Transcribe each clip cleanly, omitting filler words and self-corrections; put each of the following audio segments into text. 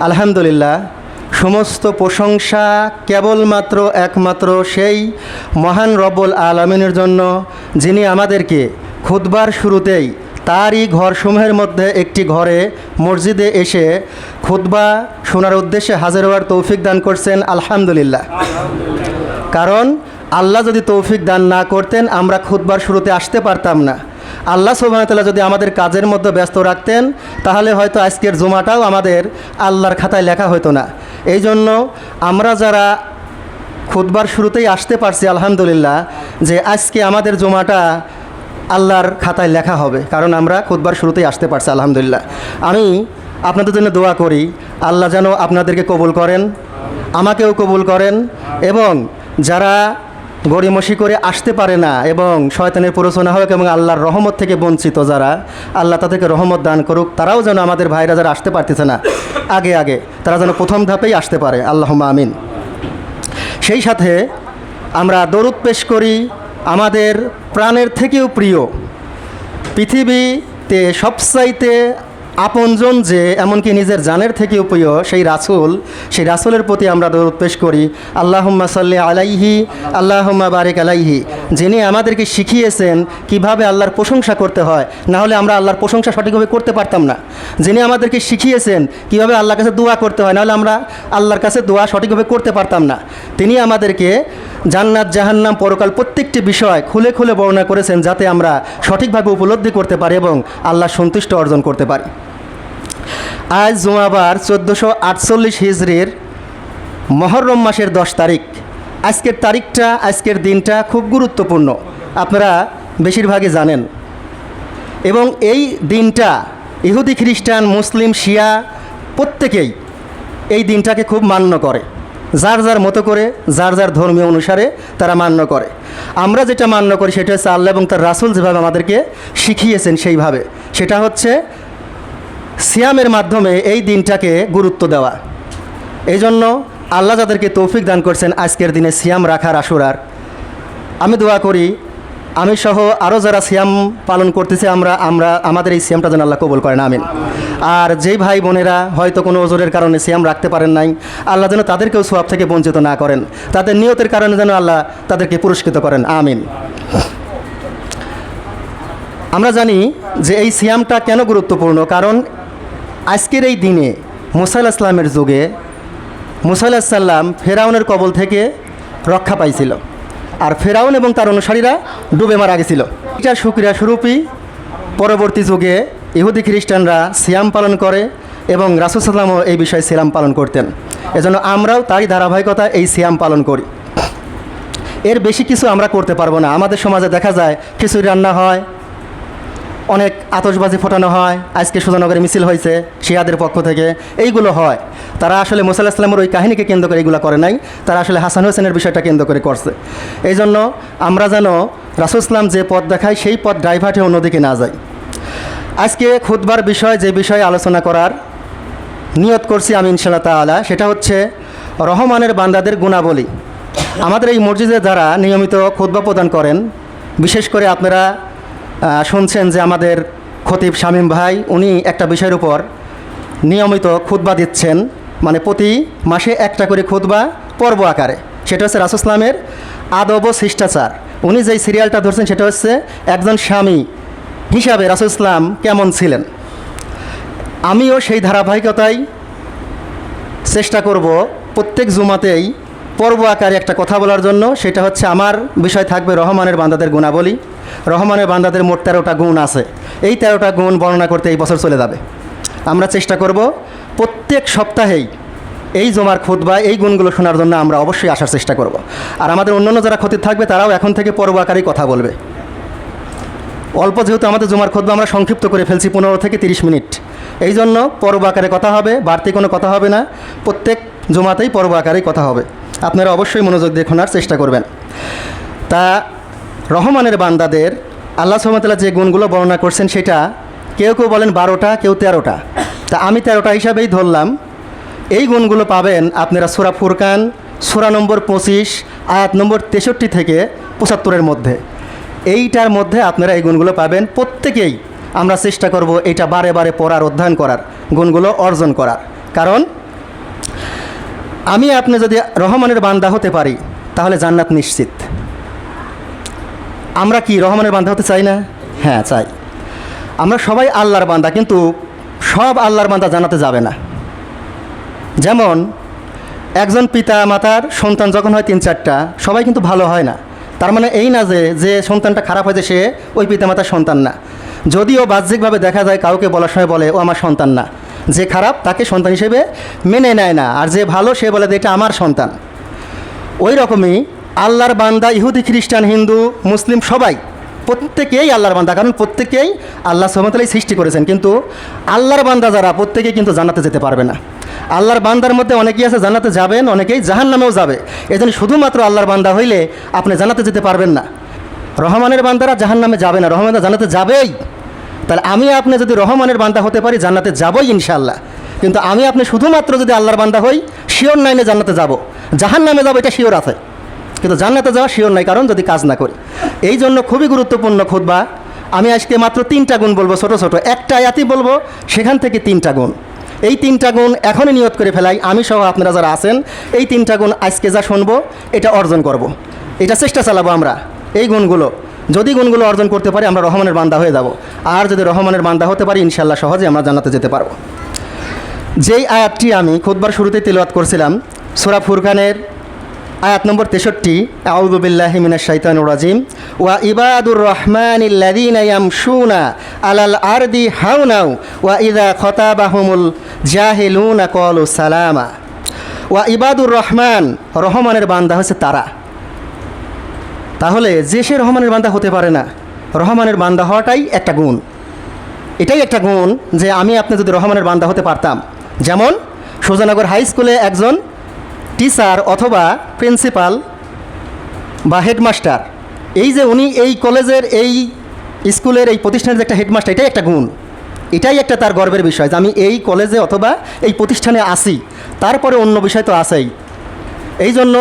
আলহামদুলিল্লাহ, সমস্ত প্রশংসা কেবলমাত্র একমাত্র সেই মহান রব্বুল আলামিনের জন্য, যিনি আমাদেরকে খুতবার শুরুতেই তারই ঘরসমূহের মধ্যে একটি ঘরে মসজিদে এসে খুতবা শোনার উদ্দেশ্যে হাজির হওয়ার তৌফিক দান করছেন। আলহামদুলিল্লাহ। কারণ আল্লাহ যদি তৌফিক দান না করতেন আমরা খুতবার শুরুতে আসতে পারতাম না। আল্লাহ সুবহানাহু ওয়া তাআলা যদি আমাদের কাজের মধ্যে ব্যস্ত রাখতেন তাহলে হয়তো আজকের জুমাটাও আমাদের আল্লাহর খাতায় লেখা হতো না। এই জন্য আমরা যারা খুতবার শুরুতেই আসতে পারছি আলহামদুলিল্লাহ, যে আজকে আমাদের জুমাটা আল্লাহর খাতায় লেখা হবে, কারণ আমরা খুতবার শুরুতেই আসতে পারছি আলহামদুলিল্লাহ। আমি আপনাদের জন্য দোয়া করি আল্লাহ যেন আপনাদেরকে কবুল করেন, আমাকেও কবুল করেন, এবং যারা গড়িমসি করে আসতে পারে না এবং শয়তানের প্ররোচনা হোক এবং আল্লাহর রহমত থেকে বঞ্চিত যারা, আল্লাহ তাদেরকে রহমত দান করুক। তারাও যেন আমাদের ভাইরা যারা আসতে পারতেছে না আগে তারা যেন প্রথম ধাপেই আসতে পারে। আল্লাহুম্মা আমিন। সেই সাথে আমরা দরুদ পেশ করি আমাদের প্রাণের থেকেও প্রিয়, পৃথিবীতে সবচাইতে আপনজন যে, এমনকি নিজের জানের থেকেও প্রিয় সেই রাসূলের প্রতি আমরা দরুদ পেশ করি। আল্লাহুম্মা সাল্লি আলাইহি আল্লাহুম্মা বারিক আলাইহি, যিনি আমাদেরকে শিখিয়েছেন কিভাবে আল্লাহর প্রশংসা করতে হয়, না হলে আমরা আল্লাহর প্রশংসা সঠিকভাবে করতে পারতাম না। যিনি আমাদেরকে শিখিয়েছেন কিভাবে আল্লাহর কাছে দোয়া করতে হয়, না হলে আমরা আল্লাহর কাছে দোয়া সঠিকভাবে করতে পারতাম না। তিনি আমাদেরকে জান্নাত জাহান্নাম পরকাল প্রত্যেকটি বিষয় খুলে খুলে বর্ণনা করেছেন, যাতে আমরা সঠিকভাবে উপলব্ধি করতে পারি এবং আল্লাহর সন্তুষ্টি অর্জন করতে পারি। আজ জুমাবার 1448 হিজরির মুহররম মাসের 10 তারিখ। আজকের দিনটা খুব গুরুত্বপূর্ণ, আপনারা বেশিরভাগই জানেন। এবং এই দিনটা ইহুদি খ্রিস্টান মুসলিম শিয়া প্রত্যেকেই এই দিনটাকে খুব মান্য করে, যার যার মতো করে যার যার ধর্মীয় অনুসারে তারা মান্য করে। আমরা যেটা মান্য করি সেটা হচ্ছে আল্লাহ এবং তার রাসূল যেভাবে আমাদেরকে শিখিয়েছেন সেইভাবে, সেটা হচ্ছে সিয়ামের মাধ্যমে এই দিনটাকে গুরুত্ব দেওয়া। এই জন্য আল্লাহ যাদেরকে তৌফিক দান করছেন আজকের দিনে সিয়াম রাখার, আশুরার, আমি দোয়া করি আমি সহ আরও যারা সিয়াম পালন করতেছে আমাদের এই সিয়ামটা যেন আল্লাহ কবুল করেন, আমিন। আর যেই ভাই বোনেরা হয়তো কোনো ওজরের কারণে সিয়াম রাখতে পারেন নাই, আল্লাহ যেন তাদেরকেও সওয়াব থেকে বঞ্চিত না করেন, তাদের নিয়তের কারণে যেন আল্লাহ তাদেরকে পুরস্কৃত করেন, আমিন। আমরা জানি যে এই সিয়ামটা কেন গুরুত্বপূর্ণ, কারণ আজকের এই দিনে মুসা আলাইহিস সালামের যুগে মুসা আলাইহিস সালাম ফেরাউনের কবল থেকে রক্ষা পাইছিল, আর ফেরাউন এবং তার অনুসারীরা ডুবে মারা গেছিল। এটার শুকরিয়া স্বরূপই পরবর্তী যুগে ইহুদি খ্রিস্টানরা সিয়াম পালন করে এবং রাসূল সাল্লাল্লাহু আলাইহি ওয়াসাল্লামও এই বিষয়ে সিয়াম পালন করতেন। এজন্য আমরাও তারই ধারাবাহিকতা এই সিয়াম পালন করি। এর বেশি কিছু আমরা করতে পারবো না। আমাদের সমাজে দেখা যায় খিচুড়ি রান্না হয়, অনেক আতশবাজি ফোটানো হয়, আজকে সুজানগরে মিছিল হয়েছে শিয়াদের পক্ষ থেকে, এইগুলো হয়। তারা আসলে মুসা আলাইহিস সালামের ওই কাহিনীকে কেন্দ্র করে এইগুলো করে নাই, তারা আসলে হাসান হোসেনের বিষয়টা কেন্দ্র করে করছে। এই জন্য আমরা যেন রাসূল সাল্লাম যে পথ দেখায় সেই পথ ডাইভার্টে অন্যদিকে না যাই। আজকে খুতবার বিষয় যে বিষয়ে আলোচনা করার নিয়ত করছি আমি ইনশাআল্লাহ তাআলা, সেটা হচ্ছে রহমানের বান্দাদের গুণাবলী। আমাদের এই মসজিদে যারা নিয়মিত খুতবা প্রদান করেন, বিশেষ করে আপনারা শুনছেন যে আমাদের খতিব শামীম ভাই উনি একটা বিষয়ের উপর নিয়মিত খুতবা দিচ্ছেন, মানে প্রতি মাসে একটা করে খুতবা পর্ব আকারে। সেটা হচ্ছে রাসূল সাল্লামের আদব ও শিষ্টাচার। উনি যেই সিরিয়ালটা ধরছেন সেটা হচ্ছে একজন স্বামী হিসাবে রাসূল সাল্লাম কেমন ছিলেন। আমিও সেই ধারাবাহিকতায় চেষ্টা করব প্রত্যেক জুমাতেই পর্ব আকারে একটা কথা বলার জন্য। সেটা হচ্ছে আমার বিষয় থাকবে রহমানের বান্দাদের গুণাবলী। রহমানের বান্দাদের মোট 13টা গুণ আছে, এই 13টা গুণ বর্ণনা করতে এই বছর চলে যাবে। আমরা চেষ্টা করব প্রত্যেক সপ্তাহেই এই জমার খুতবা এই গুণগুলো শোনার জন্য আমরা অবশ্যই আসার চেষ্টা করব। আর আমাদের অন্যান্য যারা খতিব থাকবে তারাও এখন থেকে পর্ব আকারেই কথা বলবে। অল্প যেহেতু আমাদের জমার খুতবা আমরা সংক্ষিপ্ত করে ফেলছি 15 থেকে 30 মিনিট, এই জন্য পর্ব আকারে কথা হবে, বাড়তি কোনো কথা হবে না। প্রত্যেক জমাতেই পর্ব আকারেই কথা হবে। আপনারা অবশ্যই মনোযোগ দিয়ে শোনার চেষ্টা করবেন। তা রহমানের বান্দাদের আল্লাহ সুবহানাহু ওয়া তাআলা যে গুণগুলো বর্ণনা করছেন সেটা কেউ কেউ বলেন 12টা, কেউ 13টা, তা আমি 13টা হিসাবেই ধরলাম। এই গুণগুলো পাবেন আপনারা সূরা ফুরকান সূরা নম্বর 25 আয়াত নম্বর 63 থেকে 75-এর মধ্যে। এইটার মধ্যে আপনারা এই গুণগুলো পাবেন। প্রত্যেকেই আমরা চেষ্টা করব এইটা বারে বারে পড়ার, অধ্যয়ন করার, গুণগুলো অর্জন করার। কারণ আমি আপনি যদি রহমানের বান্দা হতে পারি তাহলে জান্নাত নিশ্চিত। আমরা কি রহমানের বান্দা হতে চাই না? হ্যাঁ, চাই। আমরা সবাই আল্লাহর বান্দা, কিন্তু সব আল্লাহর বান্দা জান্নাতে যাবে না। যেমন একজন পিতা মাতার সন্তান যখন হয় 3-4টা, সবাই কিন্তু ভালো হয় না। তার মানে এই না যে সন্তানটা খারাপ হয়েছে সে ওই পিতা মাতার সন্তান না। যদিও বাহ্যিকভাবে দেখা যায় কাউকে বলার সময় বলে ও আমার সন্তান না, যে খারাপ তাকে সন্তান হিসেবে মেনে নেয় না, আর যে ভালো সে বলে যে এটা আমার সন্তান। ওই রকমই আল্লাহর বান্দা ইহুদি, খ্রিস্টান, হিন্দু, মুসলিম সবাই প্রত্যেকেই আল্লাহর বান্দা, কারণ প্রত্যেকেই আল্লাহ সুবহানাহু ওয়া তাআলা সৃষ্টি করেছেন। কিন্তু আল্লাহর বান্দা যারা প্রত্যেকেই কিন্তু জান্নাতে যেতে পারবে না। আল্লাহর বান্দার মধ্যে অনেকেই আছে জান্নাতে যাবেন, অনেকেই জাহান্নামেও যাবে। এজন্য শুধুমাত্র আল্লাহর বান্দা হইলে আপনি জান্নাতে যেতে পারবেন না। রহমানের বান্দারা জাহান্নামে যাবে না, রহমানরা জান্নাতে যাবেই। তাহলে আমি আপনি যদি রহমানের বান্দা হতে পারি জান্নাতে যাবই ইনশাআল্লাহ। কিন্তু আমি আপনি শুধুমাত্র যদি আল্লাহর বান্দা হই শিওর নাই না জান্নাতে যাব, জাহান্নামে যাব এটা শিওর আছে, কিন্তু জান্নাতে যাওয়া শিওর নাই, কারণ যদি কাজ না করি। এই জন্য খুবই গুরুত্বপূর্ণ খুতবা। আমি আজকে মাত্র 3টা গুণ বলবো, ছোট ছোট একটা আয়াতই বলবো, সেখান থেকে 3টা গুণ। এই 3টা গুণ এখনই নিয়ত করে ফেলাই, আমি সহ আপনারা যারা আছেন এই 3টা গুণ আজকে যা শুনবো এটা অর্জন করব। এটা চেষ্টা চালাবো আমরা। এই গুণগুলো যদি গুণগুলো অর্জন করতে পারি আমরা রহমানের বান্দা হয়ে যাব। আর যদি রহমানের বান্দা হতে পারি ইনশাআল্লাহ সহজে আমরা জান্নাতে যেতে পারবো। যেই আয়াতটি আমি খুতবার শুরুতে তিলাওয়াত করছিলাম, সূরা ফুরকানের আয়াত নম্বর 63, আউযু বিল্লাহি মিনাশ শাইতানির রাজিম, ওয়া ইবাদুর রহমানিল্লাযীনা ইয়ামশুনা আলাল আরদি হাওনাও ওয়া ইযা খাতাবাহুমুল জাহিলুনা ক্বালু সালামা। ওয়া ইবাদুর রহমান, রহমানের বান্দা হচ্ছে তারা। তাহলে যে সে রহমানের বান্দা হতে পারে না, রহমানের বান্দা হওয়াটাই একটা গুণ। এটাই একটা গুণ যে আমি আপনি যদি রহমানের বান্দা হতে পারতাম। যেমন সুজানগর হাই স্কুলে একজন টিচার অথবা প্রিন্সিপাল বা হেডমাস্টার, এই যে উনি এই কলেজের, এই স্কুলের, এই প্রতিষ্ঠানের যে একটা হেডমাস্টার, এটাই একটা গুণ। এটাই একটা তার গর্বের বিষয় যে আমি এই কলেজে অথবা এই প্রতিষ্ঠানে আসি। তারপরে অন্য বিষয় তো আছেই। এই জন্য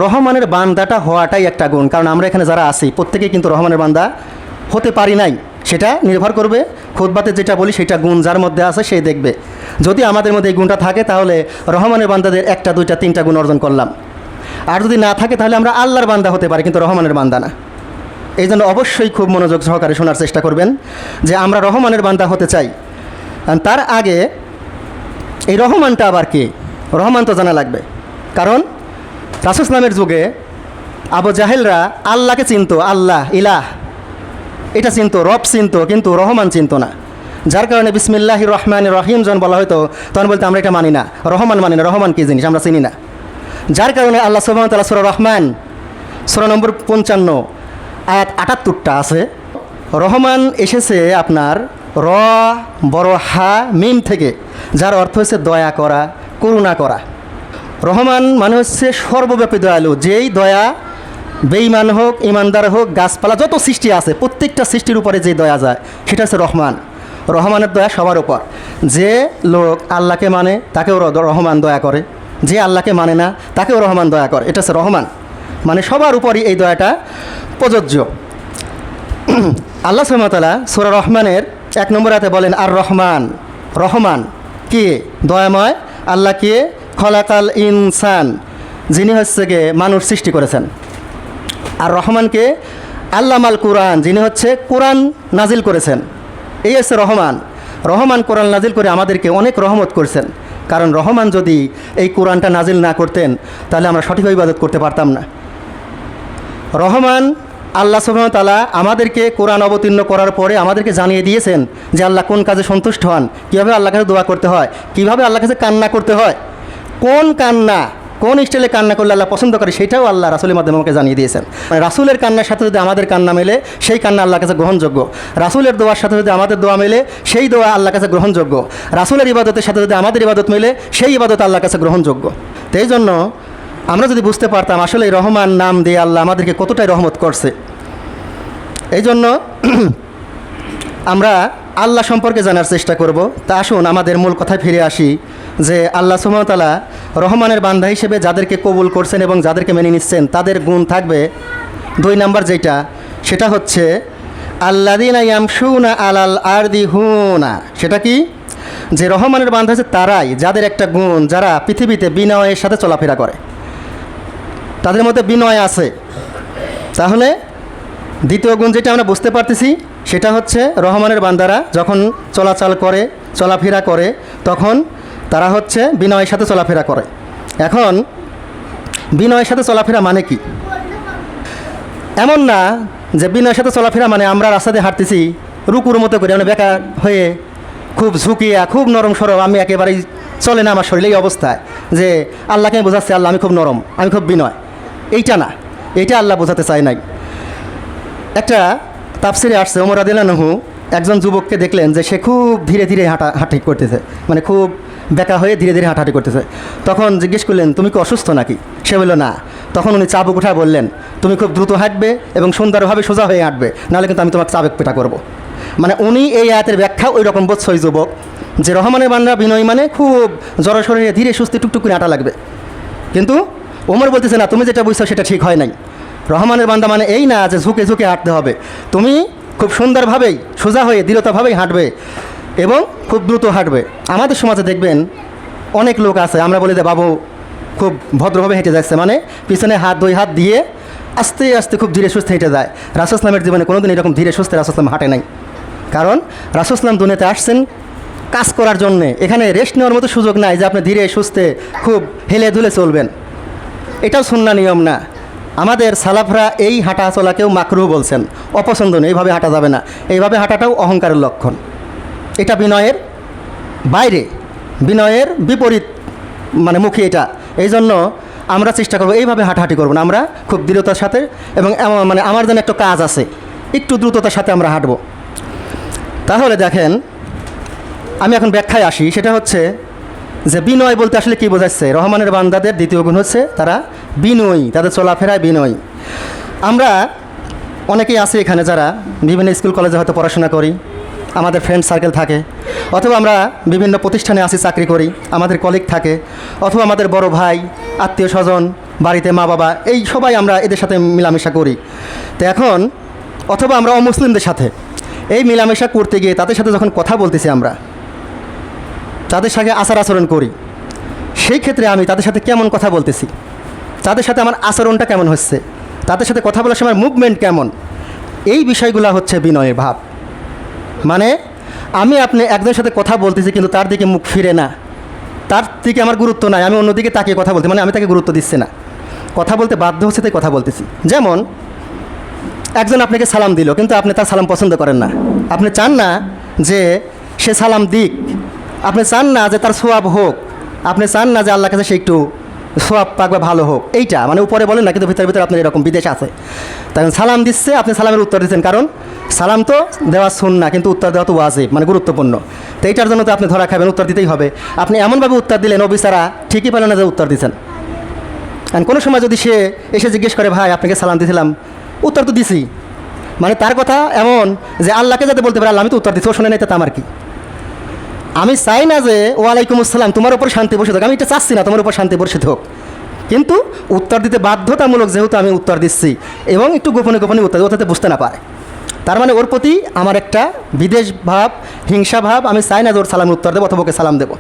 রহমানের বান্দাটা হওয়াটাই একটা গুণ, কারণ আমরা এখানে যারা আছি প্রত্যেকেই কিন্তু রহমানের বান্দা হতে পারি নাই। সেটা নির্ভর করবে খুতবাতে যেটা বলি সেটা গুণ যার মধ্যে আছে সে দেখবে। যদি আমাদের মধ্যে এই গুণটা থাকে তাহলে রহমানের বান্দাদের 1টা 2টা 3টা গুণ অর্জন করলাম। আর যদি না থাকে তাহলে আমরা আল্লাহর বান্দা হতে পারি, কিন্তু রহমানের বান্দা না। এই জন্য অবশ্যই খুব মনোযোগ সহকারে শোনার চেষ্টা করবেন যে আমরা রহমানের বান্দা হতে চাই। তার আগে এই রহমানটা আবার কে, রহমান তো জানা লাগবে। কারণ রাসূল ইসলামের যুগে আবু জাহেলরা আল্লাহকে চিনত, আল্লাহ ইলাহ এটা চিনত, রব চিনত, কিন্তু রহমান চিনত না। যার কারণে বিসমিল্লাহির রহমানির রহিম যখন বলা হয়তো তখন বলতে আমরা এটা মানি না, রহমান মানি না, রহমান কী জিনিস আমরা চিনি না। যার কারণে আল্লাহ সুবহানাহু ওয়া তাআলা সূরা রহমান সূরা নম্বর 55 আয়াত 78টা আছে। রহমান এসেছে আপনার র বড় হা মিম থেকে, যার অর্থ হচ্ছে দয়া করা, করুণা করা। রহমান মানে হচ্ছে সর্বব্যাপী দয়ালু, যেই দয়া বেঈমান হোক, ইমানদার হোক, গাছপালা যত সৃষ্টি আছে প্রত্যেকটা সৃষ্টির উপরে যে দয়া যায় সেটা হচ্ছে রহমান। রহমানের দয়া সবার উপর। যে লোক আল্লাহকে মানে তাকেও রহমান দয়া করে, যে আল্লাহকে মানে না তাকেও রহমান দয়া করে। এটা হচ্ছে রহমান, মানে সবার উপরই এই দয়াটা প্রযোজ্য। আল্লাহ সুবহানাহু ওয়া তাআলা সূরা রহমানের 1 নম্বর আয়াতে বলেন আর রহমান, রহমান কে, দয়াময়। আল্লাহ কে, খলাকাল ইনসান, যিনি হচ্ছে গে মানুষ সৃষ্টি করেছেন। আর রহমানকে আল্লামাল কুরআন, যিনি হচ্ছে কোরআন নাজিল করেছেন। এই হচ্ছে রহমান। রহমান কোরআন নাজিল করে আমাদেরকে অনেক রহমত করেছেন। কারণ রহমান যদি এই কোরআনটা নাজিল না করতেন তাহলে আমরা সঠিকভাবে ইবাদত করতে পারতাম না। রহমান আল্লাহ সুবহানাহু ওয়া তাআলা আমাদেরকে কোরআন অবতীর্ণ করার পরে আমাদেরকে জানিয়ে দিয়েছেন যে আল্লাহ কোন কাজে সন্তুষ্ট হন, কীভাবে আল্লাহর কাছে দোয়া করতে হয়, কীভাবে আল্লাহর কাছে কান্না করতে হয়, কোন কান্না কোন স্টাইলে কান্না করলে আল্লাহ পছন্দ করে সেটাও আল্লাহ রাসূলের মাধ্যমে আমাকে জানিয়ে দিয়েছেন। মানে রাসূলের কান্নার সাথে যদি আমাদের কান্না মেলে সেই কান্না আল্লাহর কাছে গ্রহণযোগ্য। রাসূলের দোয়ার সাথে যদি আমাদের দোয়া মেলে সেই দোয়া আল্লাহর কাছে গ্রহণযোগ্য। রাসূলের ইবাদতের সাথে যদি আমাদের ইবাদত মেলে সেই ইবাদত আল্লাহর কাছে গ্রহণযোগ্য। তো এই জন্য আমরা যদি বুঝতে পারতাম আসলে এই রহমান নাম দিয়ে আল্লাহ আমাদেরকে কতটাই রহমত করছে, এই জন্য আমরা আল্লাহ সম্পর্কে জানার চেষ্টা করব। তা আসুন আমাদের মূল কথায় ফিরে আসি যে আল্লাহ সুবহানাহু ওয়া তাআলা রহমানের বান্দা হিসেবে যাদেরকে কবুল করছেন এবং যাদেরকে মেনে নিচ্ছেন তাদের গুণ থাকবে 2 নাম্বার, যেটা সেটা হচ্ছে আল্লাযীনা ইয়ামশুনা আলাল আরদি হুনা। সেটা কি? যে রহমানের বান্দা হচ্ছে তারাই যাদের একটা গুণ, যারা পৃথিবীতে বিনয়ের সাথে চলাফেরা করে, তাদের মধ্যে বিনয় আছে। তাহলে দ্বিতীয় গুণ যেটা আমরা বুঝতে পারতেছি সেটা হচ্ছে রহমানের বান্দারা যখন চলাচল করে, চলাফেরা করে, তখন তারা হচ্ছে বিনয়ের সাথে চলাফেরা করে। এখন বিনয়ের সাথে চলাফেরা মানে কি? এমন না যে বিনয়ের সাথে চলাফেরা মানে আমরা রাস্তা দিয়ে হাঁটতেছি রুকুর মতো করে, মানে বেকার হয়ে খুব ঝুঁকিয়া, খুব নরম সরব, আমি একেবারেই চলে না আমার শরীরে এই অবস্থায়, যে আল্লাহকে আমি বোঝাচ্ছি আল্লাহ আমি খুব নরম, আমি খুব বিনয়। এইটা না, এইটা আল্লাহ বোঝাতে চায় নাই। একটা তাফসিরে আসছে, ওমর রাদিয়াল্লাহু আনহু একজন যুবককে দেখলেন যে সে খুব ধীরে ধীরে হাঁটাহাঁটি করতেছে, মানে খুব বেকা হয়ে ধীরে ধীরে হাঁটাহাঁটি করতেছে। তখন জিজ্ঞেস করলেন, তুমি কি অসুস্থ নাকি? সে বলল না। তখন উনি চাবুক উঠা বললেন, তুমি খুব দ্রুত হাঁটবে এবং সুন্দরভাবে সোজা হয়ে হাঁটবে, নাহলে কিন্তু আমি তোমাকে চাবুক পেটা করবো। মানে উনি এই আয়াতের ব্যাখ্যা ওই রকম বলছে ওই যুবক, যে রহমানের বান্দা বিনয় মানে খুব জড়সড়ে ধীরে সুস্থে টুকটুক করে হাঁটা লাগবে। কিন্তু ওমর বলতেছে না, তুমি যেটা বুঝছো সেটা ঠিক হয় নাই। রহমানের বান্দা মানে এই না যে ঝুঁকে ঝুঁকে হাঁটতে হবে, তুমি খুব সুন্দরভাবেই সোজা হয়ে দৃঢ়তাভাবেই হাঁটবে এবং খুব দ্রুত হাঁটবে। আমাদের সমাজে দেখবেন অনেক লোক আছে, আমরা বলি যে বাবু খুব ভদ্রভাবে হেঁটে যাচ্ছে, মানে পিছনে দুই হাত দিয়ে আস্তে আস্তে খুব ধীরে সুস্থে হেঁটে যায়। রাসূল ইসলামের জীবনে কোনোদিন এরকম ধীরে সুস্থে রাসূল ইসলাম হাঁটে নাই। কারণ রাসূল ইসলাম দুনিয়াতে আসছেন কাজ করার জন্যে, এখানে রেস্ট নেওয়ার মতো সুযোগ নাই যে আপনি ধীরে সুস্থে খুব হেলে ধুলে চলবেন। এটাও সুন্নাহ নিয়ম না। আমাদের সালাফরা এই হাঁটা চলাকেও মাকরুহ বলছেন, অপছন্দনীয়, এইভাবে হাঁটা যাবে না। এইভাবে হাঁটাটাও অহংকারের লক্ষণ, এটা বিনয়ের বাইরে, বিনয়ের বিপরীত মানে মুখী এটা। এই জন্য আমরা চেষ্টা করবো এইভাবে হাঁটাহাঁটি করবো না, আমরা খুব দৃঢ়তার সাথে এবং মানে আমার যেন একটা কাজ আছে, একটু দ্রুততার সাথে আমরা হাঁটবো। তাহলে দেখেন, আমি এখন ব্যাখ্যায় আসি, সেটা হচ্ছে যে বিনয় বলতে আসলে কী বোঝাচ্ছে। রহমানের বান্দাদের দ্বিতীয় গুণ হচ্ছে তারা বিনয়ী, তাদের চলাফেরায় বিনয়ী। আমরা অনেকেই আছি এখানে যারা বিভিন্ন স্কুল কলেজে হয়তো পড়াশোনা করি, আমাদের ফ্রেন্ড সার্কেল থাকে, অথবা আমরা বিভিন্ন প্রতিষ্ঠানে আসি, চাকরি করি, আমাদের কলিগ থাকে, অথবা আমাদের বড় ভাই, আত্মীয় স্বজন, বাড়িতে মা বাবা, এই সবাই আমরা এদের সাথে মেলামেশা করি। তো এখন অথবা আমরা অমুসলিমদের সাথে এই মেলামেশা করতে গিয়ে তাদের সাথে যখন কথা বলতেছি, আমরা তাদের সাথে আচার আচরণ করি, সেই ক্ষেত্রে আমি তাদের সাথে কেমন কথা বলতেছি, তাদের সাথে আমার আচরণটা কেমন হচ্ছে, তাদের সাথে কথা বলার সময় মুভমেন্ট কেমন, এই বিষয়গুলো হচ্ছে বিনয়ের ভাব। মানে আপনি একজনের সাথে কথা বলতেছি কিন্তু তার দিকে মুখ ফিরে না, তার দিকে আমার গুরুত্ব নাই, আমি অন্যদিকে তাকিয়ে কথা বলতে, মানে আমি তাকে গুরুত্ব দিচ্ছি না, কথা বলতে বাধ্য হচ্ছে তাই কথা বলতেছি। যেমন একজন আপনাকে সালাম দিল কিন্তু আপনি তার সালাম পছন্দ করেন না, আপনি চান না যে সে সালাম দিক, আপনি চান না যে তার সোয়াব হোক, আপনি চান না যে আল্লাহর কাছে সে একটু সোয়াব পাক বা ভালো হোক। এইটা মানে উপরে বলেন না, কিন্তু ভিতরে ভিতরে আপনার এরকম বিদেশ আছে। তখন সালাম দিচ্ছে, আপনি সালামের উত্তর দিচ্ছেন, কারণ সালাম তো দেওয়া সুন্নাহ, কিন্তু উত্তর দেওয়া তো ওয়াজিব, মানে গুরুত্বপূর্ণ। তো এইটার জন্য তো আপনি ধরা খাবেন, উত্তর দিতেই হবে। আপনি এমনভাবে উত্তর দিলেন ও বেচারা ঠিকই পেলেন না যে উত্তর দিচ্ছেন। আর কোনো সময় যদি সে এসে জিজ্ঞেস করে, ভাই আপনাকে সালাম দিয়েছিলাম, উত্তর তো দিছি, মানে তার কথা এমন যে আল্লাহকে যাতে বলতে পারে আল্লাহ আমি তো উত্তর দিচ্ছি, ও শুনে নেই, তো আমার কি? আমি চাই না যে ওয়ালাইকুম আসসালাম তোমার উপর শান্তি বসে থাক, আমি এটা চাচ্ছি না তোমার উপর শান্তি বসে হোক, কিন্তু উত্তর দিতে বাধ্যতামূলক যেহেতু আমি উত্তর দিচ্ছি, এবং একটু গোপনে গোপনে উত্তর ওটাতে বুঝতে না পারে, তার মানে ওর প্রতি আমার একটা বিদ্বেষ ভাব, হিংসা ভাব, আমি চাই না যে ওর সালামের উত্তর দেবো অথবা ওকে সালাম দেবো।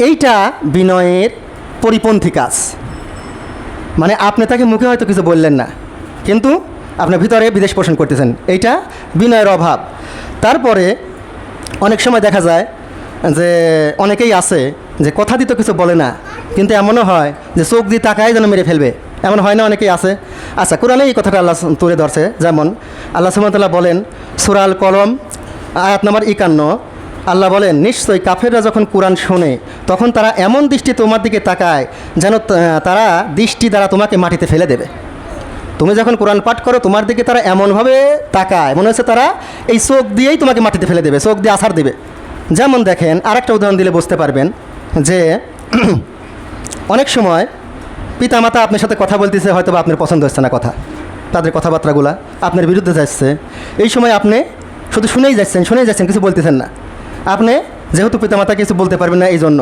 এইটা বিনয়ের পরিপন্থী কাজ। মানে আপনি তাকে মুখে হয়তো কিছু বললেন না, কিন্তু আপনার ভিতরে বিদ্বেষ পোষণ করতেছেন, এইটা বিনয়ের অভাব। তারপরে অনেক সময় দেখা যায় যে অনেকেই আছে যে কথা দিতে কিছু বলে না, কিন্তু এমনও হয় যে চোখ দিয়ে তাকায় যেন মেরে ফেলবে, এমন হয় না? অনেকেই আছে। আচ্ছা, কোরআনে এই কথাটা আল্লাহ তুলে ধরছে, যেমন আল্লাহ সুবহানাহু ওয়া তাআলা বলেন সূরা আল কলম আয়াত নম্বর 51, আল্লাহ বলেন নিশ্চয়ই কাফেররা যখন কোরআন শোনে তখন তারা এমন দৃষ্টি তোমার দিকে তাকায় যেন তারা দৃষ্টি দ্বারা তোমাকে মাটিতে ফেলে দেবে। তুমি যখন কোরআন পাঠ করো তোমার দিকে তারা এমনভাবে তাকায় মনে হচ্ছে তারা এই চোখ দিয়েই তোমাকে মাটিতে ফেলে দেবে, চোখ দিয়ে আছাড় দেবে। যেমন দেখেন, আরেকটা উদাহরণ দিলে বুঝতে পারবেন যে অনেক সময় পিতামাতা আপনার সাথে কথা বলতেছে, হয়তো বা আপনার পছন্দ হচ্ছে না কথা, তাদের কথাবার্তাগুলা আপনার বিরুদ্ধে যাচ্ছে, এই সময় আপনি শুধু শুনেই যাচ্ছেন, কিছু বলতেছেন না। আপনি যেহেতু পিতামাতা কিছু বলতে পারবেন না এই জন্য,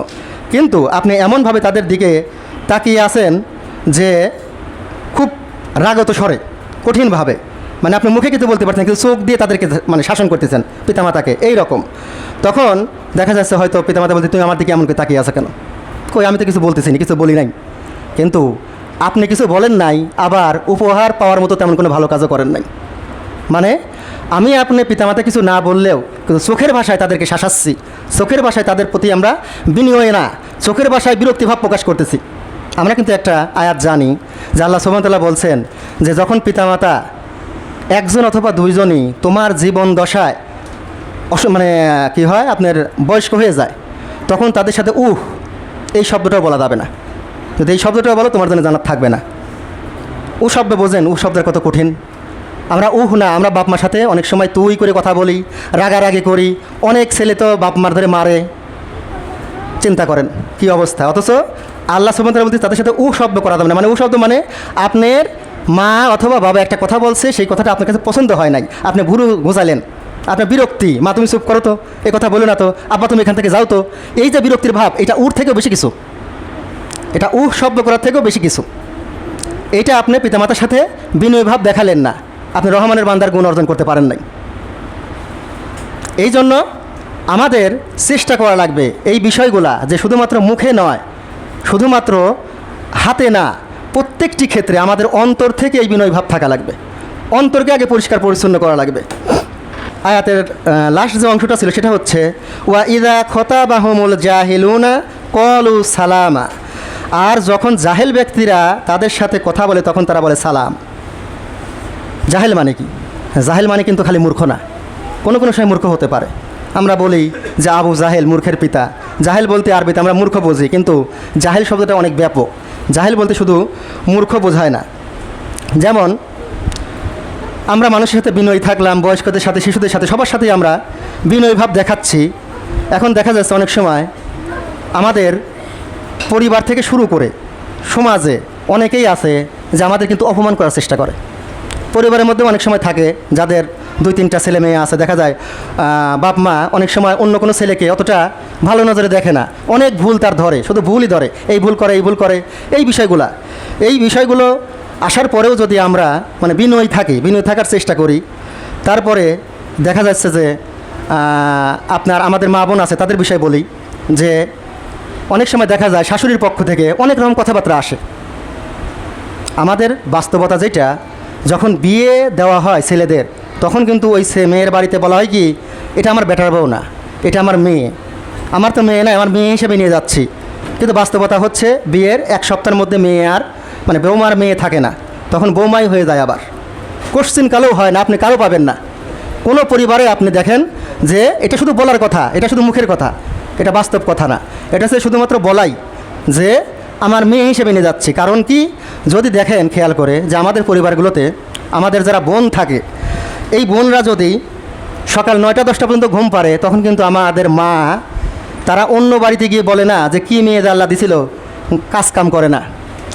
কিন্তু আপনি এমনভাবে তাদের দিকে তাকিয়ে আছেন যে খুব রাগত স্বরে, কঠিনভাবে, মানে আপনি মুখে কিছু বলতে পারছেন কিন্তু চোখ দিয়ে তাদেরকে মানে শাসন করতেছেন পিতামাতাকে, এই রকম। তখন দেখা যাচ্ছে হয়তো পিতামাতা বলতে তুমি আমার দিকে এমন করে তাকিয়ে আছো কেন? কই আমি তো কিছু বলতেছি না, কিছু বলি নাই। কিন্তু আপনি কিছু বলেন নাই, আবার উপহার পাওয়ার মতো তেমন কোনো ভালো কাজও করেন নাই। মানে আমি আপনি পিতামাতা কিছু না বললেও কিন্তু চোখের ভাষায় তাদেরকে শাসাচ্ছি, চোখের ভাষায় তাদের প্রতি আমরা বিনিময়ে না, চোখের ভাষায় বিরক্তিভাব প্রকাশ করতেছি। আমরা কিন্তু একটা আয়াত জানি যে আল্লাহ সুবহানাহু ওয়া তাআলা বলছেন যে যখন পিতামাতা একজন অথবা দুইজনই তোমার জীবন দশায় মানে কী হয়, আপনার বয়স্ক হয়ে যায়, তখন তাদের সাথে এই শব্দটাও বলা যাবে না। যদি এই শব্দটাও বলো তোমার জন্য জান্নাত থাকবে না। শব্দ বোঝেন, শব্দের কত কঠিন। আমরা না, আমরা বাপ মার সাথে অনেক সময় তুই করে কথা বলি, রাগারাগি করি। অনেক ছেলে তো বাপ মার ধরে মারে, চিন্তা করেন কি অবস্থা। অথচ আল্লাহ সুবহানাহু ওয়া তাআলা বলতে তাদের সাথে শব্দ করা যাবে না। মানে শব্দ মানে আপনার মা অথবা বাবা একটা কথা বলছে, সেই কথাটা আপনার কাছে পছন্দ হয় নাই, আপনি ভুরু ঘোচালেন, আপনার বিরক্তি, মা তুমি চুপ করো তো, এই কথা বলো না তো, আব্বা তুমি এখান থেকে যাও তো, এই যে বিরক্তির ভাব, এটা থেকেও বেশি কিছু, এটা শব্দ করার থেকেও বেশি কিছু। এইটা আপনি পিতামাতার সাথে বিনয় ভাব দেখালেন না, আপনি রহমানের বান্দার গুণ অর্জন করতে পারেন নাই। এই জন্য আমাদের চেষ্টা করা লাগবে এই বিষয়গুলা, যে শুধুমাত্র মুখে নয়, শুধুমাত্র হাতে না, প্রত্যেকটি ক্ষেত্রে আমাদের অন্তর থেকে এই বিনয় ভাব থাকা লাগবে। অন্তরকে আগে পরিষ্কার পরিচ্ছন্ন করা লাগবে। আয়াতের লাস্ট যে অংশটা ছিল সেটা হচ্ছে ওয়া ইদা খতাবাহুমুল জাহিলুনা ক্বালু সালামা। আর যখন জাহেল ব্যক্তিরা তাদের সাথে কথা বলে তখন তারা বলে সালাম। জাহেল মানে কি? জাহেল মানে কিন্তু খালি মূর্খ না, কোনো কোনো সময় মূর্খ হতে পারে। আমরা বলি যে আবু জাহেল মূর্খের পিতা। জাহেল বলতে আরবিতে আমরা মূর্খ বুঝি, কিন্তু জাহেল শব্দটা অনেক ব্যাপক। জাহেল বলতে শুধু মূর্খ বোঝায় না। যেমন আমরা মানুষের সাথে বিনয়ী থাকলাম, বয়স্কদের সাথে, শিশুদের সাথে, সবার সাথেই আমরা বিনয় ভাব দেখাচ্ছি। এখন দেখা যাচ্ছে অনেক সময় আমাদের পরিবার থেকে শুরু করে সমাজে অনেকেই আছে যে আমাদের কিন্তু অপমান করার চেষ্টা করে। পরিবারের মধ্যে অনেক সময় থাকে যাদের 2-3টা ছেলে মেয়ে আছে, দেখা যায় বাপ মা অনেক সময় অন্য কোনো ছেলেকে অতটা ভালো নজরে দেখে না, অনেক ভুল তার ধরে, শুধু ভুলই ধরে, এই ভুল করে, এই ভুল করে। এই বিষয়গুলো আসার পরেও যদি আমরা মানে বিনয়ী থাকি, বিনয়ী থাকার চেষ্টা করি, তারপরে দেখা যাচ্ছে যে আমাদের মা বোন আছে, তাদের বিষয়ে বলি যে অনেক সময় দেখা যায় শাশুড়ির পক্ষ থেকে অনেক রকম কথাবার্তা আসে। আমাদের বাস্তবতা যেটা, যখন বিয়ে দেওয়া হয় ছেলেদের, তখন কিন্তু ওই মেয়ের বাড়িতে বলা হয় কি, এটা আমার বেটার বউ না, এটা আমার মেয়ে, আমার তো মেয়ে না, আমার মেয়ে হিসেবে নিয়ে যাচ্ছি। কিন্তু বাস্তবতা হচ্ছে বিয়ের 1 সপ্তাহের মধ্যে মেয়ে আর মানে বৌমার মেয়ে থাকে না, তখন বৌমাই হয়ে যায়। আবার কোশ্চিন কালেও হয় না, আপনি কারো পাবেন না কোনো পরিবারে। আপনি দেখেন যে এটা শুধু বলার কথা, এটা শুধু মুখের কথা, এটা বাস্তব কথা না, এটা হচ্ছে শুধুমাত্র বলাই যে আমার মেয়ে হিসেবে নিয়ে যাচ্ছি। কারণ কি, যদি দেখেন খেয়াল করে যে আমাদের পরিবারগুলোতে আমাদের যারা বোন থাকে, এই বোনরা যদি সকাল 9টা-10টা পর্যন্ত ঘুম পারে, তখন কিন্তু আমাদের মা তারা অন্য বাড়িতে গিয়ে বলে না যে কি মেয়ে আল্লাহ দিছিল, কাজ কাম করে না,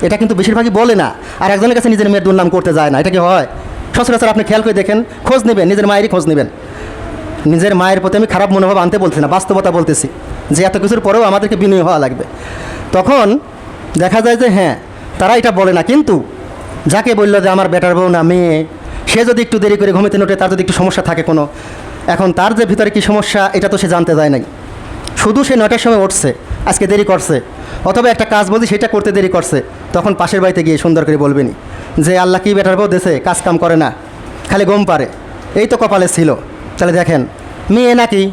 এটা কিন্তু বেশিরভাগই বলে না। আর একজনের কাছে নিজের মেয়ের দুর্নাম করতে যায় না, এটা কি হয় সচরাচর? আপনি খেয়াল করে দেখেন, খোঁজ নেবেন, নিজের মায়েরই খোঁজ নেবেন। নিজের মায়ের প্রতি আমি খারাপ মনোভাব আনতে বলছি না, বাস্তবতা বলতেছি যে এত কিছুর পরেও আমাদেরকে বিনয়ী হওয়া লাগবে। তখন দেখা যায় যে হ্যাঁ, তারা এটা বলে না, কিন্তু যাকে বললো যে আমার বেটার বউ না মেয়ে, সে যদি একটু দেরি করে ঘুমিতে ওঠে, তার যদি একটু সমস্যা থাকে কোনো, এখন তার যে ভিতরে কী সমস্যা এটা তো সে জানতে যায় নাই। শুধু সে 9টার সময় উঠছে, আজকে দেরি করছে, অথবা একটা কাজ বলছি সেটা করতে দেরি করছে, তখন পাশের বাড়িতে গিয়ে সুন্দর করে বলবেনি যে আল্লাহ কি বেটার বউ দেশে, কাজ কাম করে না, খালি ঘুম পারে, এই তো কপালে ছিল। তাহলে দেখেন মেয়ে নাকি,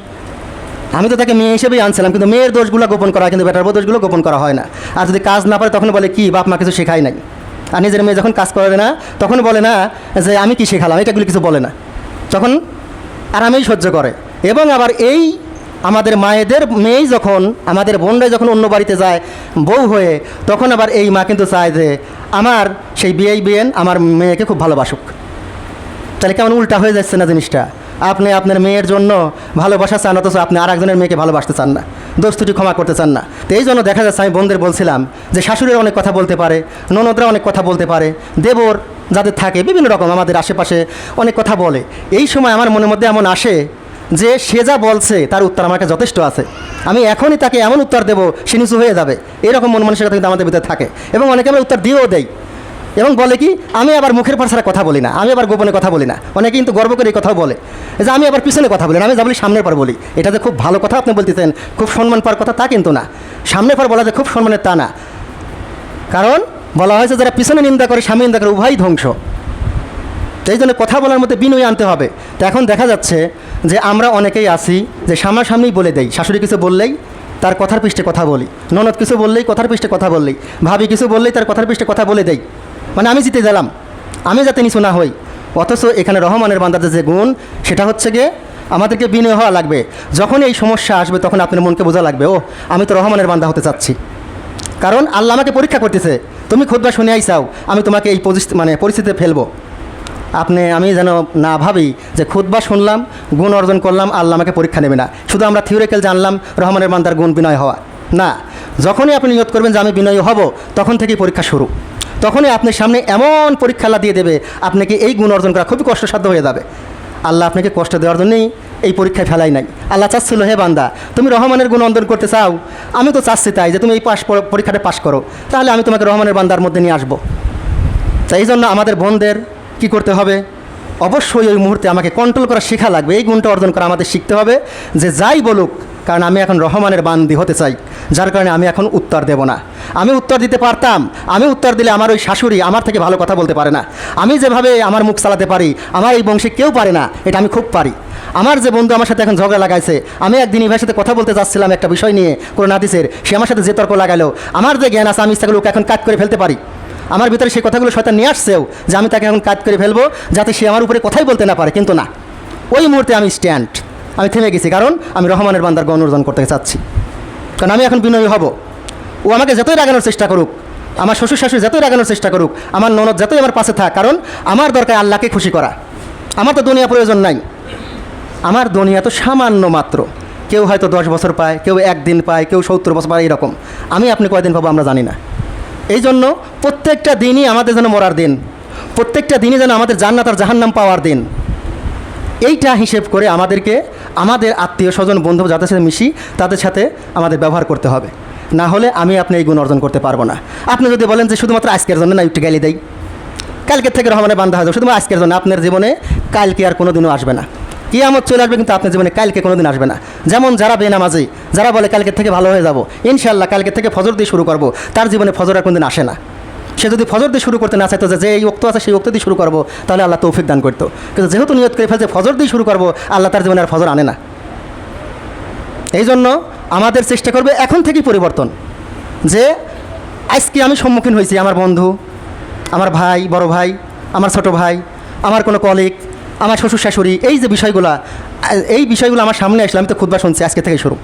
আমি তো তাকে মেয়ে হিসেবেই আনছিলাম, কিন্তু মেয়ের দোষগুলো গোপন করা হয়, কিন্তু বেটার বউ দোষগুলো গোপন করা হয় না। আর যদি কাজ না পারে তখন বলে কি বাপ মা কিছু শেখায় নাই। আর নিজের মেয়ে যখন কাজ করে না, তখন বলে না যে আমি কি শেখালাম, এটাগুলো কিছু বলে না, তখন আরামেই সহ্য করে। এবং আবার এই আমাদের মায়েদের মেয়েই যখন, আমাদের বোনরাই যখন অন্য বাড়িতে যায় বউ হয়ে, তখন আবার এই মা কিন্তু চায় যে আমার সেই বিয়েন আমার মেয়েকে খুব ভালোবাসুক। তাহলে কেমন উল্টা হয়ে যাচ্ছে না জিনিসটা? আপনি আপনার মেয়ের জন্য ভালোবাসা চান, অথচ আপনি আর একজনের মেয়েকে ভালোবাসতে চান না, দোষ ত্রুটি ক্ষমা করতে চান না। তো এই জন্য দেখা যাচ্ছে, আমি বোনদের বলছিলাম যে শাশুড়ির অনেক কথা বলতে পারে, ননদরা অনেক কথা বলতে পারে, দেবর যাদের থাকে বিভিন্ন রকম আমাদের আশেপাশে অনেক কথা বলে। এই সময় আমার মনের মধ্যে এমন আসে যে সে যা বলছে তার উত্তর আমার কাছে যথেষ্ট আছে, আমি এখনই তাকে এমন উত্তর দেবো সে নিচু হয়ে যাবে, এরকম মন মানসিকতা কিন্তু আমাদের ভিতরে থাকে। এবং অনেকে আমরা উত্তর দিয়েও দেই এবং বলে কি, আমি আবার মুখের পর ছাড়া কথা বলি না, আমি আবার গোপনে কথা বলি না। অনেকে কিন্তু গর্ব করে এই কথাও বলে যে আমি আবার পিছনে কথা বলি না, আমি যা বলি সামনের পর বলি। এটা যে খুব ভালো কথা আপনি বলতেছেন, খুব সম্মান পাওয়ার কথা তা কিন্তু না। সামনের পর বলা যে খুব সম্মানের তা না, কারণ বলা হয়েছে যারা পিছনে নিন্দা করে সামনে নিন্দা করে উভয়ই ধ্বংস। তো এই জন্য কথা বলার মধ্যে বিনয় আনতে হবে। তো এখন দেখা যাচ্ছে যে আমরা অনেকেই আছি যে সামনাসামনিই বলে দেই, শাশুড়ি কিছু বললেই তার কথার পৃষ্ঠে কথা বলি, ননদ কিছু বললেই কথার পৃষ্ঠে কথা বললেই, ভাবি কিছু বললেই তার কথার পৃষ্ঠে কথা বলে দেই, মানে আমি জিতে গেলাম, আমি যাতে নিচু না হই। অথচ এখানে রহমানের বান্দাদের যে গুণ সেটা হচ্ছে গিয়ে আমাদেরকে বিনয় হওয়া লাগবে। যখন এই সমস্যা আসবে তখন আপনার মনকে বোঝা লাগবে, ও আমি তো রহমানের বান্দা হতে চাচ্ছি, কারণ আল্লাহ আমাকে পরীক্ষা করতেছে। তুমি খুতবা শুনে আইসাও, আমি তোমাকে এই পরিস্থিতিতে ফেলবো। আমি যেন না ভাবি যে খুতবা শুনলাম, গুণ অর্জন করলাম, আল্লাহ আমাকে পরীক্ষা নেবে না। শুধু আমরা থিওরিক্যাল জানলাম রহমানের বান্দার গুণ বিনয় হওয়া না। যখনই আপনি নিয়ত করবেন যে আমি বিনয়ী হব, তখন থেকেই পরীক্ষা শুরু। তখনই আপনার সামনে এমন পরীক্ষা আল্লাহ দিয়ে দেবে, আপনাকে এই গুণ অর্জন করা খুবই কষ্টসাধ্য হয়ে যাবে। আল্লাহ আপনাকে কষ্ট দেওয়ার জন্যই এই পরীক্ষায় ফেলাই নাই। আল্লাহ চাচ্ছিল, হে বান্দা তুমি রহমানের গুণ অর্জন করতে চাও, আমি তো চাচ্ছি তাই যে তুমি এই পরীক্ষাটা পাশ করো, তাহলে আমি তোমাকে রহমানের বান্দার মধ্যে নিয়ে আসবো। তাই এই জন্য আমাদের বোনদের কী করতে হবে, অবশ্যই ওই মুহূর্তে আমাকে কন্ট্রোল করা শেখা লাগবে। এই গুণটা অর্জন করা আমাদের শিখতে হবে যে যাই বলুক, কারণ আমি এখন রহমানের বান্দি হতে চাই, যার কারণে আমি এখন উত্তর দেব না। আমি উত্তর দিতে পারতাম, আমি উত্তর দিলে আমার ওই শাশুড়ি আমার থেকে ভালো কথা বলতে পারে না। আমি যেভাবে আমার মুখ চালাতে পারি, আমার এই বংশে কেউ পারে না, এটা আমি খুব পারি। আমার যে বন্ধু আমার সাথে এখন ঝগড়া লাগাইছে, আমি একদিন এই ভাইয়ের সাথে কথা বলতে যাচ্ছিলাম একটা বিষয় নিয়ে, কোন হাদিসের, সে আমার সাথে যে তর্ক লাগালো, আমার যে জ্ঞান আছে আমি ইচ্ছা করলে ওকে এখন কাট করে ফেলতে পারি। আমার ভিতরে সেই কথাগুলো শয়তান নিয়ে আসছেও যে আমি তাকে এখন কাট করে ফেলবো যাতে সে আমার উপরে কথাই বলতে না পারে, কিন্তু না, ওই মুহূর্তে আমি আমি থেমে গেছি, কারণ আমি রহমানের বান্দার গুণ অর্জন করতে চাচ্ছি। কারণ আমি এখন বিনয়ী হব। ও আমাকে যতই রাগানোর চেষ্টা করুক, আমার শ্বশুর শাশুড়ি যতই রাগানোর চেষ্টা করুক, আমার ননদ যতই আমার পাশে থাক, কারণ আমার দরকার আল্লাহকে খুশি করা। আমার তো দুনিয়া প্রয়োজন নাই, আমার দুনিয়া তো সামান্য মাত্র। কেউ হয়তো 10 বছর পায়, কেউ 1 দিন পায়, কেউ 70 বছর পায়, এরকম। আমি আপনি কয়দিন পাবো আমরা জানি না। এই জন্য প্রত্যেকটা দিনই আমাদের যেন মরার দিন, প্রত্যেকটা দিনই যেন আমাদের জান্নাত আর জাহান্নাম পাওয়ার দিন। এইটা হিসেব করে আমাদেরকে আমাদের আত্মীয় স্বজন বন্ধু যাদের সাথে মিশি তাদের সাথে আমাদের ব্যবহার করতে হবে। না হলে আমি আপনি এই গুণ অর্জন করতে পারবো না। আপনি যদি বলেন যে শুধুমাত্র আজকের জন্য না একটু গালি দেই, কালকের থেকে রহমানের বান্দা হয়ে যাবে, শুধুমাত্র আজকের জন্য, আপনার জীবনে কালকে আর কোনো দিনও আসবে না। কিয়ামত চলে আসবে কিন্তু আপনার জীবনে কালকে কোনো দিন আসবে না। যেমন যারা বেনামাজি, যারা বলে কালকের থেকে ভালো হয়ে যাব, ইনশাআল্লাহ কালকের থেকে ফজর দিয়ে শুরু করব, তার জীবনে ফজর আর কোনো দিন আসে না। সে যদি ফজর দিয়ে শুরু করতে না চাইতো যে এই ওক্ত আছে সেই ওক্ত দিয়ে শুরু করবো, তাহলে আল্লাহ তৌফিক দান করতো। কিন্তু যেহেতু নিয়ত করে ফেলছে ফজর দিয়ে শুরু করবো, আল্লাহ তার জীবনে আর ফজর আনে না। এই জন্য আমাদের চেষ্টা করবে এখন থেকেই পরিবর্তন, যে আজকে আমি সম্মুখীন হয়েছি, আমার বন্ধু, আমার ভাই, বড় ভাই, আমার ছোট ভাই, আমার কোনো কলিগ, আমার শ্বশুর শাশুড়ি, এই যে বিষয়গুলো আমার সামনে আসলে আমি তো খুতবা শুনছি, আজকে থেকে শুরু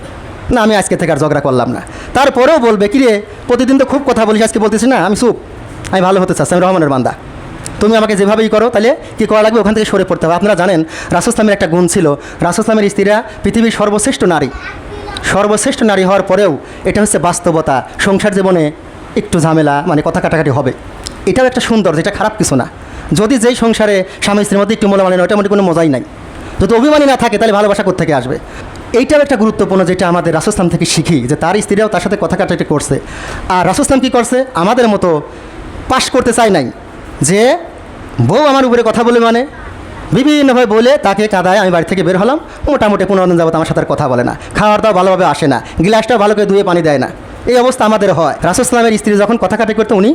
না, আমি আজকে থেকে আর ঝগড়া করলাম না। তারপরেও বলবে কিরে প্রতিদিন তো খুব কথা বলিস, আজকে বলতেছি না, আমি চুপ, আমি ভালো হতে চাচ্ছি, আমি রহমানের বান্দা, তুমি আমাকে যেভাবেই করো, তাহলে কী করা লাগবে, ওখান থেকে সরে পড়তে হবে। আপনারা জানেন রাসূল সাল্লাল্লাহু একটা গুণ ছিল, রাসূল সাল্লাল্লাহু স্ত্রীরা পৃথিবীর সর্বশ্রেষ্ঠ নারী হওয়ার পরেও এটা হচ্ছে বাস্তবতা, সংসার জীবনে একটু ঝামেলা, মানে কথা কাটাকাটি হবে, এটাও একটা সুন্দর, যেটা খারাপ কিছু না। যদি যেই সংসারে স্বামী স্ত্রীর মধ্যে একটু মোলামানি নয়, ওটার মধ্যে কোনো মজাই নাই। যদি অভিমানী না থাকে তাহলে ভালোবাসা কোত্থেকে আসবে? এইটাও একটা গুরুত্বপূর্ণ, যেটা আমাদের রাসূল সাল্লাল্লাহু থেকে শিখি, যে তার স্ত্রীরাও তার সাথে কথা কাটাকাটি করছে। আর রাসূল সাল্লাল্লাহু কী করছে, আমাদের মতো পাশ করতে চাই নাই, যে বউ আমার উপরে কথা বলে, মানে বিভিন্নভাবে বলে তাকে কাদায়, আমি বাড়ি থেকে বের হলাম, মোটামুটি 15 দিন যাবত আমার সাথে আর কথা বলে না, খাওয়ার দাওয়া ভালোভাবে আসে না, গ্লাসটাও ভালো করে ধুয়ে পানি দেয় না, এই অবস্থা আমাদের হয়। রাসূল সাল্লাল্লাহু স্ত্রী যখন কথা কাটাকাটি করতে, উনি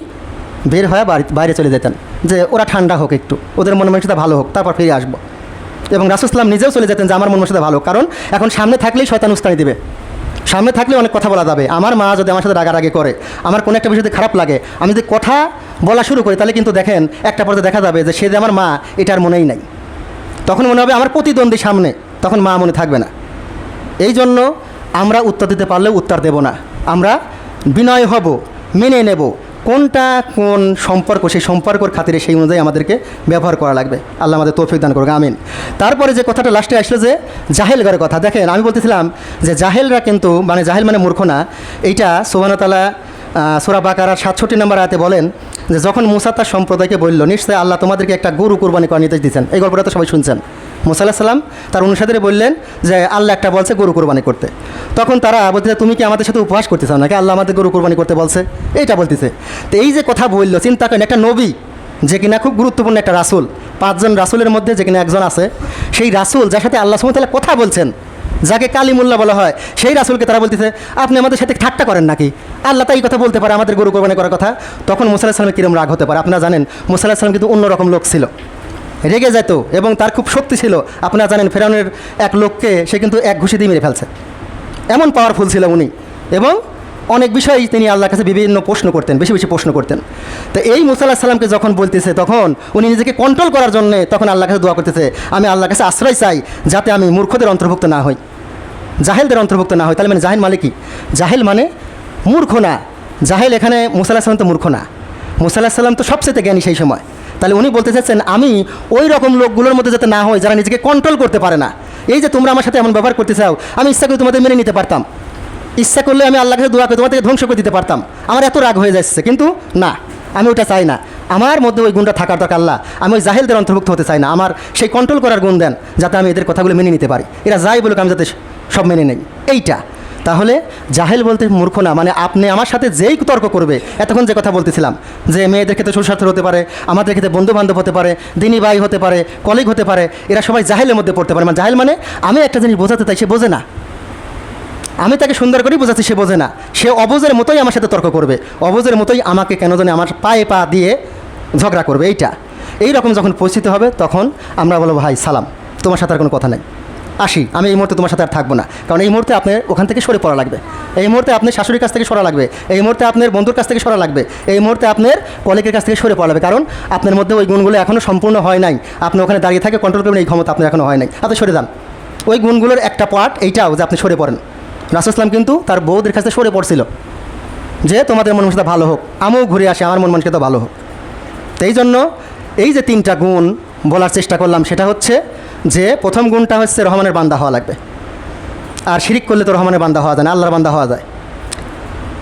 বের হয়ে বাইরে চলে যেতেন, যে ওরা ঠান্ডা হোক, একটু ওদের মন মানসিকতা ভালো হোক, তারপর ফিরে আসবো। এবং রাসূল সাল্লাল্লাহু নিজেও চলে যেতেন যে আমার মন মানসিকতা ভালো, কারণ এখন সামনে থাকলেই শয়তান উস্কানি দেবে, সামনে থাকলে অনেক কথা বলা যাবে। আমার মা যদি আমার সাথে রাগারাগি করে, আমার কোনো একটা বিষয়তে খারাপ লাগে, আমি যদি কথা বলা শুরু করি, তাহলে কিন্তু দেখেন একটা পর্যায়ে দেখা যাবে যে সে যে আমার মা এটার মনেই নাই, তখন মনে হবে আমার প্রতিদ্বন্দ্বী সামনে, তখন মা মনে থাকবে না। এই জন্য আমরা উত্তর দিতে পারলেও উত্তর দেব না, আমরা বিনয় হব, মেনে নেব কোনটা কোন সম্পর্ক, সেই সম্পর্কর খাতিরে সেই অনুযায়ী আমাদেরকে ব্যবহার করা লাগবে। আল্লাহ আমাদের তৌফিক দান করুক, আমিন। তারপরে যে কথাটা লাস্টে আসলো, যে জাহেলগড়ের কথা, দেখেন আমি বলতেছিলাম যে জাহেলরা কিন্তু, মানে জাহেল মানে মূর্খ না, এইটা সুবহানাহু ওয়া তাআলা সূরা বাকারার 67 নম্বর আয়াতে বলেন যে যখন মুসা তার সম্প্রদায়কে বলল, নিশ্চয় আল্লাহ তোমাদেরকে একটা গরু কুরবানি করার নির্দেশ দিয়েছেন। এই গল্পটা তো সবাই শুনছেন, মুসা আলাইহিস সালাম তার অনুসারীদের বললেন যে আল্লাহ একটা বলছে গরু কোরবানি করতে। তখন তারা বলতেছে তুমি কি আমাদের সাথে উপহাস করতে চাও নাকি, আল্লাহ আমাদের গরু কোরবানি করতে বলছে, এইটা বলতেছে। তো এই যে কথা বললো, চিন্তা করেন, একটা নবী যে কিনা খুব গুরুত্বপূর্ণ একটা রাসূল, 5 জন রাসূলের মধ্যে যে কিনা একজন আছে, সেই রাসূল যার সাথে আল্লাহ সুবহানাহু ওয়া তাআলা কথা বলছেন, যাকে কালিমুল্লাহ বলা হয়, সেই রাসূলকে তারা বলতেছে আপনি আমাদের সাথে ঠাট্টা করেন নাকি, আল্লাহ তাই কথা বলতে পারে আমাদের গরু কোরবানি করার কথা। তখন মুসা আলাইহিস সালামের কিরম রাগ হতে পারে আপনারা জানেন। মুসা আলাইহিস সালাম কিন্তু অন্যরকম লোক ছিল, রেগে যেত এবং তার খুব শক্তি ছিল। আপনারা জানেন ফেরাউনের এক লোককে সে কিন্তু এক ঘুষি দিয়ে মেরে ফেলছে, এমন পাওয়ারফুল ছিল উনি। এবং অনেক বিষয়েই তিনি আল্লাহর কাছে বিভিন্ন প্রশ্ন করতেন, বেশি বেশি প্রশ্ন করতেন। তো এই মুসা আলাইহিস সালামকে যখন বলতেছে, তখন উনি নিজেকে কন্ট্রোল করার জন্যে তখন আল্লাহর কাছে দোয়া করতেছে, আমি আল্লাহর কাছে আশ্রয় চাই যাতে আমি মূর্খদের অন্তর্ভুক্ত না হই, জাহেলদের অন্তর্ভুক্ত না হয়। তাহলে মানে জাহেল মানে কি? জাহেল মানে মূর্খ না। জাহেল এখানে মুসা আলাইহিস সালাম তো মূর্খ না, মুসা আলাইহিস সালাম তো সবচেয়ে জ্ঞানী সেই সময়। তাহলে উনি বলতে চাচ্ছেন আমি ওই রকম লোকগুলোর মধ্যে যাতে না হয় যারা নিজেকে কন্ট্রোল করতে পারে না। এই যে তোমরা আমার সাথে এমন ব্যবহার করতে চাও, আমি ইচ্ছা করে তোমাদের মেনে নিতে পারতাম, ইচ্ছা করলে আমি আল্লাহর কাছে দোয়া করে তোমাদেরকে ধ্বংস করে দিতে পারতাম, আমার এত রাগ হয়ে যাচ্ছে, কিন্তু না, আমি ওটা চাই না। আমার মধ্যে ওই গুণটা থাকার দরকার আল্লাহ, আমি ওই জাহেলদের অন্তর্ভুক্ত হতে চাই না। আমার সেই কন্ট্রোল করার গুণ দেন যাতে আমি এদের কথাগুলো মেনে নিতে পারি, এরা যাই বলুক আমি যাতে সব মেনে নেই, এইটা। তাহলে জাহেল বলতে মূর্খ না, মানে আপনি আমার সাথে যেই তর্ক করবে, এতক্ষণ যে কথা বলতেছিলাম যে মেয়েদের ক্ষেত্রে সুস্বার্থ হতে পারে, আমাদের ক্ষেত্রে বন্ধুবান্ধব হতে পারে, দিনী ভাই হতে পারে, কলিগ হতে পারে, এরা সবাই জাহেলের মধ্যে পড়তে পারে। মানে জাহেল মানে আমি একটা জিনিস বোঝাতে চাই সে বোঝে না, আমি তাকে সুন্দর করেই বোঝাচ্ছি সে বোঝে না, সে অবুঝের মতোই আমার সাথে তর্ক করবে, অবুঝের মতোই আমাকে কেন জানি আমার পায়ে পা দিয়ে ঝগড়া করবে। এই রকম যখন পরিস্থিতি হবে তখন আমরা বলবো ভাই সালাম, তোমার সাথে আর কোনো কথা নেই, আসি, আমি এই মুহূর্তে তোমার সাথে আর থাকবো না। কারণ এই মুহূর্তে আপনার ওখান থেকে সরে পড়া লাগবে, এই মুহূর্তে আপনার শাশুড়ির কাছ থেকে সরা লাগবে, এই মুহূর্তে আপনার বন্ধুর কাছ থেকে সরা লাগবে, এই মুহূর্তে আপনার কলিগের কাছ থেকে সরে পড়া লাগবে। কারণ আপনার মধ্যে ওই গুণগুলো এখনও সম্পূর্ণ হয় নাই, আপনি ওখানে দাঁড়িয়ে থাকে কন্ট্রোল করবেন, এই ক্ষমতা আপনার এখনও হয় নাই, আপনি সরে যান। ওই গুণগুলোর একটা পার্ট এইটাও যে আপনি সরে পড়েন। রাসূল ইসলাম কিন্তু তার বউদের কাছে সরে পড়ছিল যে তোমাদের মন মানসিকতা ভালো হোক, আমিও ঘুরে আসি, আমার মন মানসিকতা ভালো হোক। তো এই জন্য এই যে 3টা গুণ বলার চেষ্টা করলাম, সেটা হচ্ছে যে প্রথম গুণটা হচ্ছে রহমানের বান্দা হওয়া লাগবে। আর শিরিক করলে তো রহমানের বান্দা হওয়া যায় না, আল্লাহর বান্দা হওয়া যায়।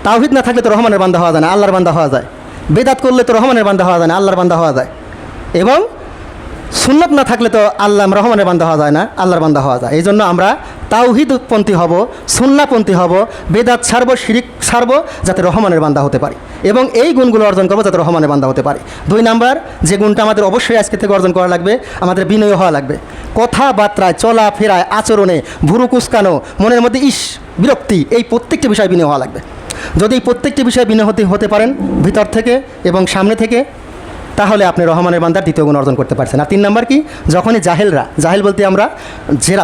তাওহীদ না থাকলে তো রহমানের বান্দা হওয়া যায় না, আল্লাহর বান্দা হওয়া যায়। বেদাত করলে তো রহমানের বান্দা হওয়া যায় না, আল্লাহর বান্দা হওয়া যায়। এবং সুন্নত না থাকলে তো আল্লাহ রহমানের বান্দা হওয়া যায় না, আল্লাহর বান্দা হওয়া যায়। এই জন্য আমরা তাওহীদপন্থী হব, সুন্নাহপন্থী হব, বেদাত ছাড়ব, শিরিক ছাড়ব, যাতে রহমানের বান্দা হতে পারি এবং এই গুণগুলো অর্জন করবো যাতে রহমানের বান্দা হতে পারি। 2 নাম্বার যে গুণটা আমাদের অবশ্যই আজকে থেকে অর্জন করা লাগবে, আমাদের বিনয়ী হওয়া লাগবে। কথাবার্তায়, চলাফেরায়, আচরণে, ভুরু কুঁচকানো, মনের মধ্যে বিরক্তি, এই প্রত্যেকটি বিষয় বিনয় হওয়া লাগবে। যদি এই প্রত্যেকটি বিষয় বিনয় হতে পারেন ভিতর থেকে এবং সামনে থেকে, তাহলে আপনি রহমানের বান্দার 2য় গুণ অর্জন করতে পারছেন। আর 3 নাম্বার কি, যখনই জাহেল বলতে আমরা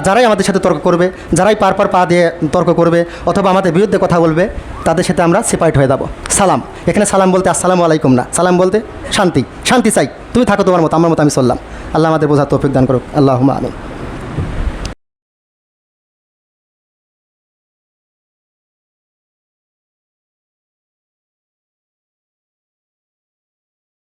যারাই আমাদের সাথে তর্ক করবে, যারাই পার পা দিয়ে তর্ক করবে অথবা আমাদের বিরুদ্ধে কথা বলবে, তাদের সাথে আমরা সেপারেট হয়ে যাব। সালাম, এখানে সালাম বলতে আসসালামু আলাইকুম না, সালাম বলতে শান্তি চাই, তুমি থাকো তোমার মতো, আমার মতো আমি চললাম। আল্লাহ আমাদের বোঝার তৌফিক দান করুক, আল্লাহুম্মা আমিন।